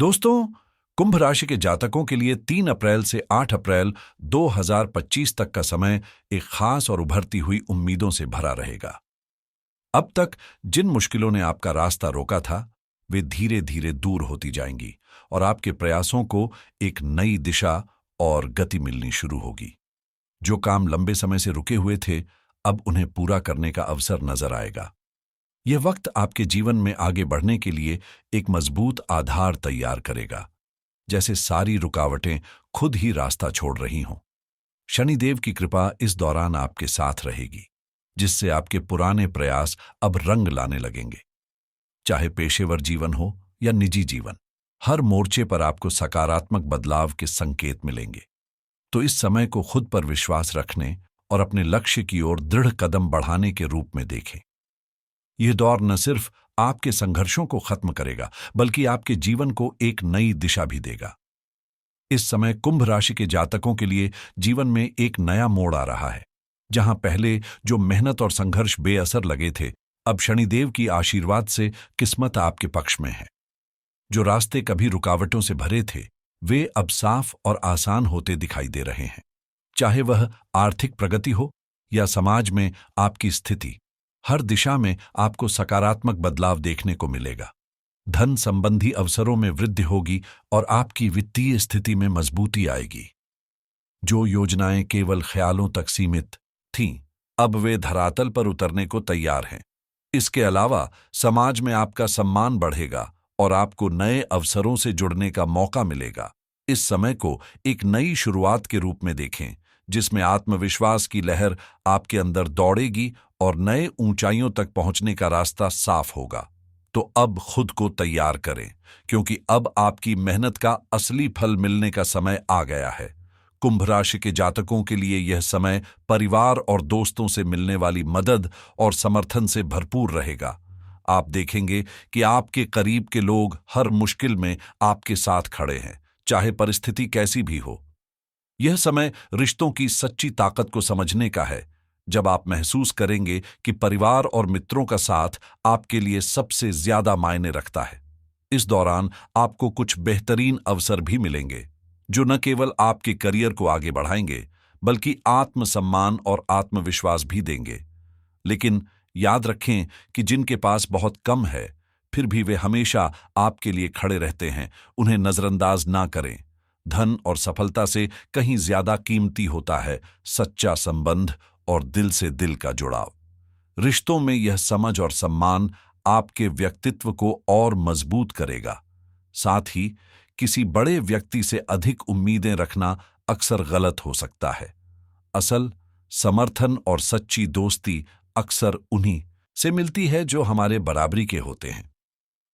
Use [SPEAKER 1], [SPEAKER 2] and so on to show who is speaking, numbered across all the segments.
[SPEAKER 1] दोस्तों, कुंभ राशि के जातकों के लिए 3 अप्रैल से 8 अप्रैल 2025 तक का समय एक खास और उभरती हुई उम्मीदों से भरा रहेगा। अब तक जिन मुश्किलों ने आपका रास्ता रोका था, वे धीरे धीरे दूर होती जाएंगी और आपके प्रयासों को एक नई दिशा और गति मिलनी शुरू होगी। जो काम लंबे समय से रुके हुए थे, अब उन्हें पूरा करने का अवसर नजर आएगा। यह वक्त आपके जीवन में आगे बढ़ने के लिए एक मजबूत आधार तैयार करेगा, जैसे सारी रुकावटें खुद ही रास्ता छोड़ रही हों। शनिदेव की कृपा इस दौरान आपके साथ रहेगी, जिससे आपके पुराने प्रयास अब रंग लाने लगेंगे। चाहे पेशेवर जीवन हो या निजी जीवन, हर मोर्चे पर आपको सकारात्मक बदलाव के संकेत मिलेंगे। तो इस समय को खुद पर विश्वास रखने और अपने लक्ष्य की ओर दृढ़ कदम बढ़ाने के रूप में देखें। यह दौर न सिर्फ आपके संघर्षों को खत्म करेगा, बल्कि आपके जीवन को एक नई दिशा भी देगा। इस समय कुंभ राशि के जातकों के लिए जीवन में एक नया मोड़ आ रहा है। जहां पहले जो मेहनत और संघर्ष बेअसर लगे थे, अब शनिदेव की आशीर्वाद से किस्मत आपके पक्ष में है। जो रास्ते कभी रुकावटों से भरे थे, वे अब साफ और आसान होते दिखाई दे रहे हैं। चाहे वह आर्थिक प्रगति हो या समाज में आपकी स्थिति, हर दिशा में आपको सकारात्मक बदलाव देखने को मिलेगा। धन संबंधी अवसरों में वृद्धि होगी और आपकी वित्तीय स्थिति में मजबूती आएगी। जो योजनाएं केवल ख्यालों तक सीमित थीं, अब वे धरातल पर उतरने को तैयार हैं। इसके अलावा समाज में आपका सम्मान बढ़ेगा और आपको नए अवसरों से जुड़ने का मौका मिलेगा। इस समय को एक नई शुरुआत के रूप में देखें, जिसमें आत्मविश्वास की लहर आपके अंदर दौड़ेगी और नए ऊंचाइयों तक पहुंचने का रास्ता साफ होगा। तो अब खुद को तैयार करें, क्योंकि अब आपकी मेहनत का असली फल मिलने का समय आ गया है। कुंभ राशि के जातकों के लिए यह समय परिवार और दोस्तों से मिलने वाली मदद और समर्थन से भरपूर रहेगा। आप देखेंगे कि आपके करीब के लोग हर मुश्किल में आपके साथ खड़े हैं, चाहे परिस्थिति कैसी भी हो। यह समय रिश्तों की सच्ची ताकत को समझने का है, जब आप महसूस करेंगे कि परिवार और मित्रों का साथ आपके लिए सबसे ज्यादा मायने रखता है। इस दौरान आपको कुछ बेहतरीन अवसर भी मिलेंगे, जो न केवल आपके करियर को आगे बढ़ाएंगे, बल्कि आत्मसम्मान और आत्मविश्वास भी देंगे। लेकिन याद रखें कि जिनके पास बहुत कम है, फिर भी वे हमेशा आपके लिए खड़े रहते हैं, उन्हें नजरअंदाज ना करें। धन और सफलता से कहीं ज्यादा कीमती होता है सच्चा संबंध और दिल से दिल का जुड़ाव। रिश्तों में यह समझ और सम्मान आपके व्यक्तित्व को और मजबूत करेगा। साथ ही किसी बड़े व्यक्ति से अधिक उम्मीदें रखना अक्सर गलत हो सकता है। असल समर्थन और सच्ची दोस्ती अक्सर उन्हीं से मिलती है जो हमारे बराबरी के होते हैं।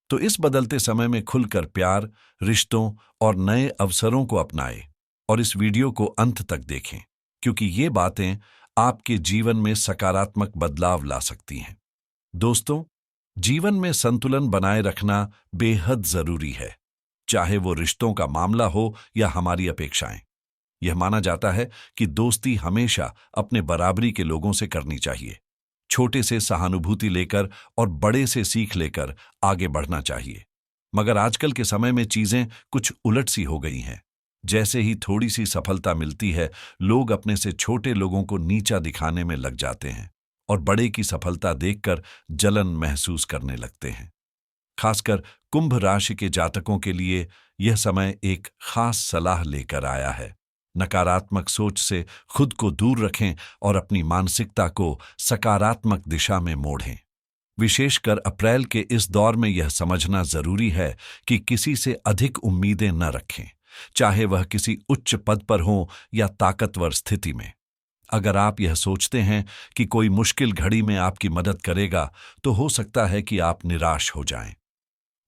[SPEAKER 1] तो इस बदलते समय में खुलकर प्यार, रिश्तों और नए अवसरों को अपनाएं और इस वीडियो को अंत तक देखें, क्योंकि ये बातें आपके जीवन में सकारात्मक बदलाव ला सकती हैं। दोस्तों, जीवन में संतुलन बनाए रखना बेहद जरूरी है, चाहे वो रिश्तों का मामला हो या हमारी अपेक्षाएं। यह माना जाता है कि दोस्ती हमेशा अपने बराबरी के लोगों से करनी चाहिए। छोटे से सहानुभूति लेकर और बड़े से सीख लेकर आगे बढ़ना चाहिए। मगर आजकल के समय में चीजें कुछ उलट सी हो गई हैं। जैसे ही थोड़ी सी सफलता मिलती है, लोग अपने से छोटे लोगों को नीचा दिखाने में लग जाते हैं और बड़े की सफलता देखकर जलन महसूस करने लगते हैं। खासकर कुंभ राशि के जातकों के लिए यह समय एक खास सलाह लेकर आया है। नकारात्मक सोच से खुद को दूर रखें और अपनी मानसिकता को सकारात्मक दिशा में मोड़ें। विशेषकर अप्रैल के इस दौर में यह समझना जरूरी है कि किसी से अधिक उम्मीदें न रखें, चाहे वह किसी उच्च पद पर हो या ताकतवर स्थिति में। अगर आप यह सोचते हैं कि कोई मुश्किल घड़ी में आपकी मदद करेगा, तो हो सकता है कि आप निराश हो जाएं।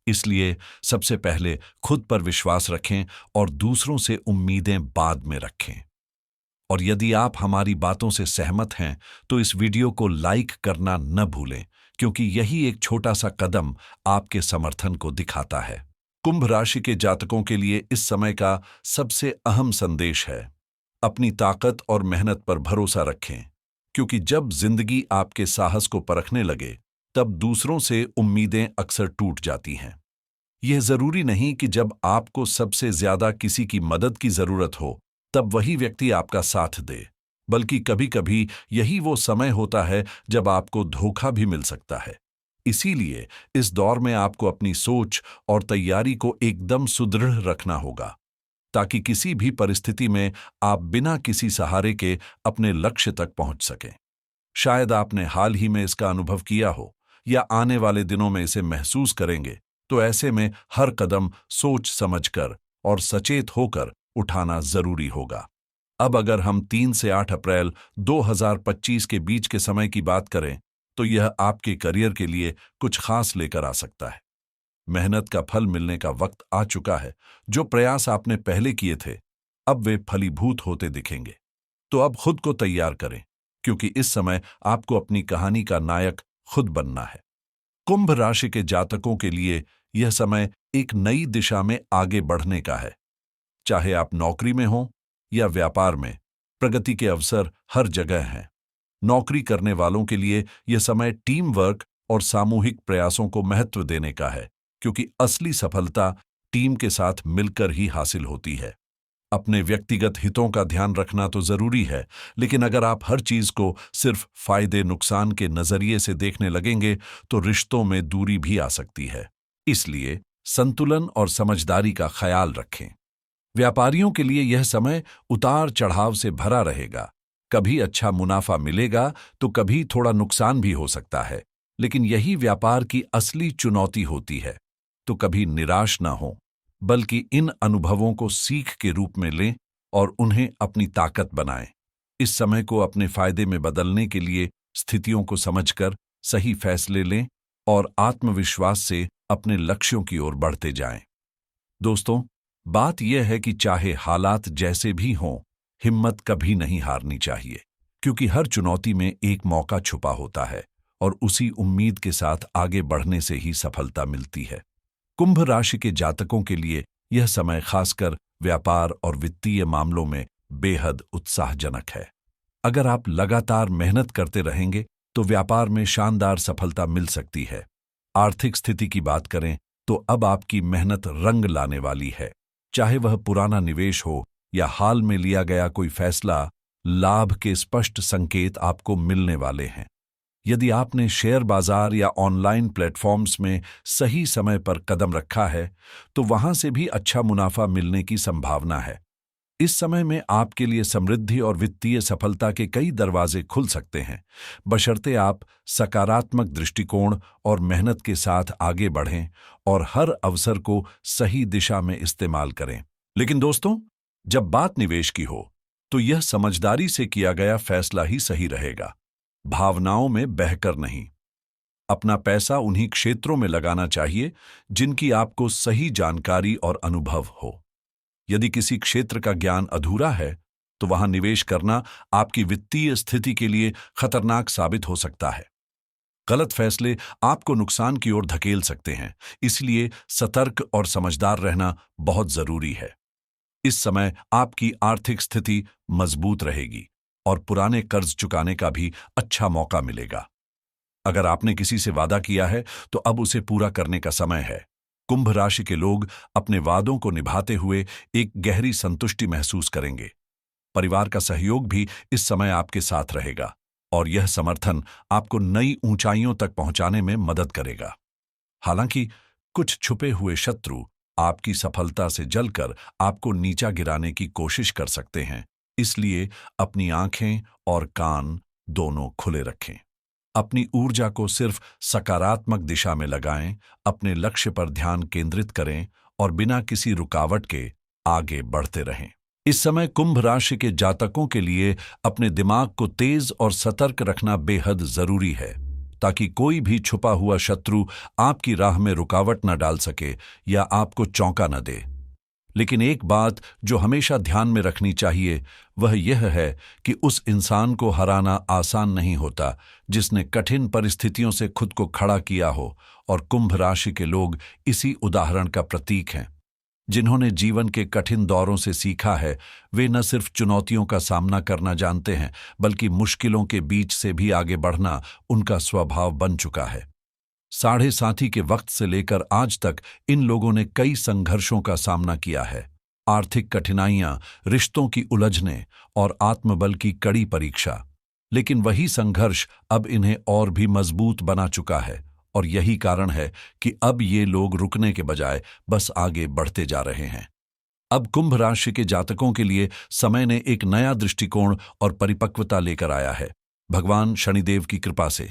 [SPEAKER 1] इसलिए सबसे पहले खुद पर विश्वास रखें और दूसरों से उम्मीदें बाद में रखें। और यदि आप हमारी बातों से सहमत हैं, तो इस वीडियो को लाइक करना न भूलें, क्योंकि यही एक छोटा सा कदम आपके समर्थन को दिखाता है। कुंभ राशि के जातकों के लिए इस समय का सबसे अहम संदेश है, अपनी ताकत और मेहनत पर भरोसा रखें, क्योंकि जब जिंदगी आपके साहस को परखने लगे, तब दूसरों से उम्मीदें अक्सर टूट जाती हैं। यह जरूरी नहीं कि जब आपको सबसे ज्यादा किसी की मदद की जरूरत हो तब वही व्यक्ति आपका साथ दे, बल्कि कभी कभी यही वो समय होता है जब आपको धोखा भी मिल सकता है। इसीलिए इस दौर में आपको अपनी सोच और तैयारी को एकदम सुदृढ़ रखना होगा, ताकि किसी भी परिस्थिति में आप बिना किसी सहारे के अपने लक्ष्य तक पहुंच सकें। शायद आपने हाल ही में इसका अनुभव किया हो या आने वाले दिनों में इसे महसूस करेंगे, तो ऐसे में हर कदम सोच समझकर और सचेत होकर उठाना जरूरी होगा। अब अगर हम 3 से 8 अप्रैल 2025 के बीच के समय की बात करें, तो यह आपके करियर के लिए कुछ खास लेकर आ सकता है। मेहनत का फल मिलने का वक्त आ चुका है। जो प्रयास आपने पहले किए थे, अब वे फलीभूत होते दिखेंगे। तो अब खुद को तैयार करें, क्योंकि इस समय आपको अपनी कहानी का नायक खुद बनना है। कुंभ राशि के जातकों के लिए यह समय एक नई दिशा में आगे बढ़ने का है। चाहे आप नौकरी में हों या व्यापार में, प्रगति के अवसर हर जगह हैं। नौकरी करने वालों के लिए यह समय टीम वर्क और सामूहिक प्रयासों को महत्व देने का है, क्योंकि असली सफलता टीम के साथ मिलकर ही हासिल होती है। अपने व्यक्तिगत हितों का ध्यान रखना तो जरूरी है, लेकिन अगर आप हर चीज को सिर्फ फायदे नुकसान के नजरिए से देखने लगेंगे तो रिश्तों में दूरी भी आ सकती है। इसलिए संतुलन और समझदारी का ख्याल रखें। व्यापारियों के लिए यह समय उतार चढ़ाव से भरा रहेगा। कभी अच्छा मुनाफा मिलेगा तो कभी थोड़ा नुकसान भी हो सकता है, लेकिन यही व्यापार की असली चुनौती होती है। तो कभी निराश ना हो, बल्कि इन अनुभवों को सीख के रूप में लें और उन्हें अपनी ताकत बनाएं। इस समय को अपने फायदे में बदलने के लिए स्थितियों को समझकर सही फैसले लें और आत्मविश्वास से अपने लक्ष्यों की ओर बढ़ते जाएं। दोस्तों, बात यह है कि चाहे हालात जैसे भी हों, हिम्मत कभी नहीं हारनी चाहिए, क्योंकि हर चुनौती में एक मौका छुपा होता है और उसी उम्मीद के साथ आगे बढ़ने से ही सफलता मिलती है। कुंभ राशि के जातकों के लिए यह समय खासकर व्यापार और वित्तीय मामलों में बेहद उत्साहजनक है। अगर आप लगातार मेहनत करते रहेंगे तो व्यापार में शानदार सफलता मिल सकती है। आर्थिक स्थिति की बात करें तो अब आपकी मेहनत रंग लाने वाली है। चाहे वह पुराना निवेश हो या हाल में लिया गया कोई फैसला, लाभ के स्पष्ट संकेत आपको मिलने वाले हैं। यदि आपने शेयर बाजार या ऑनलाइन प्लेटफॉर्म्स में सही समय पर कदम रखा है, तो वहां से भी अच्छा मुनाफा मिलने की संभावना है। इस समय में आपके लिए समृद्धि और वित्तीय सफलता के कई दरवाजे खुल सकते हैं, बशर्ते आप सकारात्मक दृष्टिकोण और मेहनत के साथ आगे बढ़ें और हर अवसर को सही दिशा में इस्तेमाल करें। लेकिन दोस्तों, जब बात निवेश की हो, तो यह समझदारी से किया गया फैसला ही सही रहेगा, भावनाओं में बहकर नहीं। अपना पैसा उन्हीं क्षेत्रों में लगाना चाहिए जिनकी आपको सही जानकारी और अनुभव हो। यदि किसी क्षेत्र का ज्ञान अधूरा है, तो वहां निवेश करना आपकी वित्तीय स्थिति के लिए खतरनाक साबित हो सकता है। गलत फैसले आपको नुकसान की ओर धकेल सकते हैं, इसलिए सतर्क और समझदार रहना बहुत जरूरी है। इस समय आपकी आर्थिक स्थिति मजबूत रहेगी और पुराने कर्ज चुकाने का भी अच्छा मौका मिलेगा। अगर आपने किसी से वादा किया है, तो अब उसे पूरा करने का समय है। कुंभ राशि के लोग अपने वादों को निभाते हुए एक गहरी संतुष्टि महसूस करेंगे। परिवार का सहयोग भी इस समय आपके साथ रहेगा और यह समर्थन आपको नई ऊंचाइयों तक पहुंचाने में मदद करेगा। हालांकि कुछ छुपे हुए शत्रु आपकी सफलता से जलकर आपको नीचा गिराने की कोशिश कर सकते हैं, इसलिए अपनी आंखें और कान दोनों खुले रखें। अपनी ऊर्जा को सिर्फ सकारात्मक दिशा में लगाएं, अपने लक्ष्य पर ध्यान केंद्रित करें और बिना किसी रुकावट के आगे बढ़ते रहें। इस समय कुंभ राशि के जातकों के लिए अपने दिमाग को तेज और सतर्क रखना बेहद जरूरी है, ताकि कोई भी छुपा हुआ शत्रु आपकी राह में रुकावट न डाल सके या आपको चौंका न दे। लेकिन एक बात जो हमेशा ध्यान में रखनी चाहिए, वह यह है कि उस इंसान को हराना आसान नहीं होता जिसने कठिन परिस्थितियों से खुद को खड़ा किया हो, और कुंभ राशि के लोग इसी उदाहरण का प्रतीक हैं। जिन्होंने जीवन के कठिन दौरों से सीखा है, वे न सिर्फ चुनौतियों का सामना करना जानते हैं, बल्कि मुश्किलों के बीच से भी आगे बढ़ना उनका स्वभाव बन चुका है। साढ़े साथी के वक्त से लेकर आज तक इन लोगों ने कई संघर्षों का सामना किया है। आर्थिक कठिनाइयां, रिश्तों की उलझनें और आत्मबल की कड़ी परीक्षा। लेकिन वही संघर्ष अब इन्हें और भी मजबूत बना चुका है और यही कारण है कि अब ये लोग रुकने के बजाय बस आगे बढ़ते जा रहे हैं। अब कुंभ राशि के जातकों के लिए समय ने एक नया दृष्टिकोण और परिपक्वता लेकर आया है। भगवान शनिदेव की कृपा से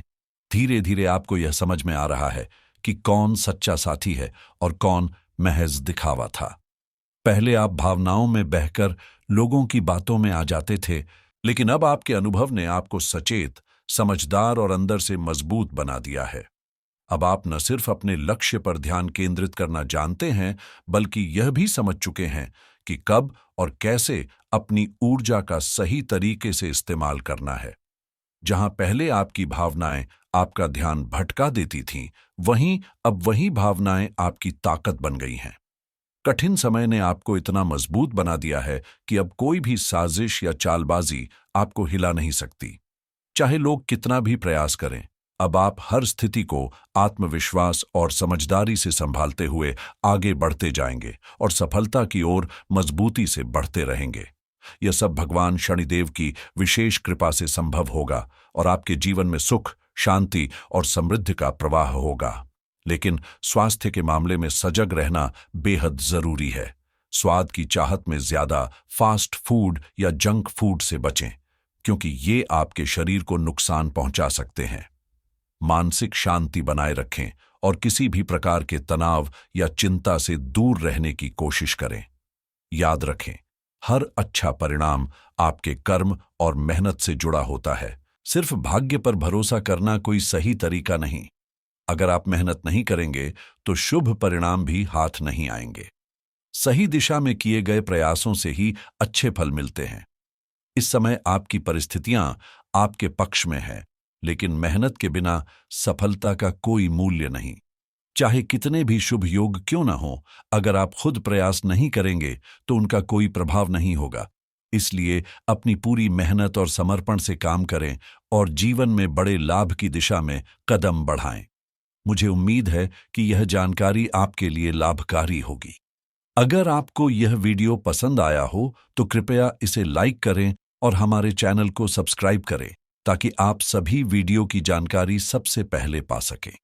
[SPEAKER 1] धीरे धीरे आपको यह समझ में आ रहा है कि कौन सच्चा साथी है और कौन महज दिखावा था। पहले आप भावनाओं में बहकर लोगों की बातों में आ जाते थे, लेकिन अब आपके अनुभव ने आपको सचेत, समझदार और अंदर से मजबूत बना दिया है। अब आप न सिर्फ अपने लक्ष्य पर ध्यान केंद्रित करना जानते हैं, बल्कि यह भी समझ चुके हैं कि कब और कैसे अपनी ऊर्जा का सही तरीके से इस्तेमाल करना है। जहां पहले आपकी भावनाएं आपका ध्यान भटका देती थीं, वहीं अब वही भावनाएं आपकी ताकत बन गई हैं। कठिन समय ने आपको इतना मजबूत बना दिया है कि अब कोई भी साजिश या चालबाजी आपको हिला नहीं सकती। चाहे लोग कितना भी प्रयास करें, अब आप हर स्थिति को आत्मविश्वास और समझदारी से संभालते हुए आगे बढ़ते जाएंगे और सफलता की ओर मजबूती से बढ़ते रहेंगे। यह सब भगवान शनिदेव की विशेष कृपा से संभव होगा और आपके जीवन में सुख, शांति और समृद्धि का प्रवाह होगा। लेकिन स्वास्थ्य के मामले में सजग रहना बेहद जरूरी है। स्वाद की चाहत में ज्यादा फास्ट फूड या जंक फूड से बचें, क्योंकि ये आपके शरीर को नुकसान पहुंचा सकते हैं। मानसिक शांति बनाए रखें और किसी भी प्रकार के तनाव या चिंता से दूर रहने की कोशिश करें। याद रखें, हर अच्छा परिणाम आपके कर्म और मेहनत से जुड़ा होता है। सिर्फ भाग्य पर भरोसा करना कोई सही तरीका नहीं। अगर आप मेहनत नहीं करेंगे तो शुभ परिणाम भी हाथ नहीं आएंगे। सही दिशा में किए गए प्रयासों से ही अच्छे फल मिलते हैं। इस समय आपकी परिस्थितियां आपके पक्ष में हैं, लेकिन मेहनत के बिना सफलता का कोई मूल्य नहीं। चाहे कितने भी शुभ योग क्यों न हो, अगर आप खुद प्रयास नहीं करेंगे तो उनका कोई प्रभाव नहीं होगा। इसलिए अपनी पूरी मेहनत और समर्पण से काम करें और जीवन में बड़े लाभ की दिशा में कदम बढ़ाएं। मुझे उम्मीद है कि यह जानकारी आपके लिए लाभकारी होगी। अगर आपको यह वीडियो पसंद आया हो तो कृपया इसे लाइक करें और हमारे चैनल को सब्सक्राइब करें, ताकि आप सभी वीडियो की जानकारी सबसे पहले पा सकें।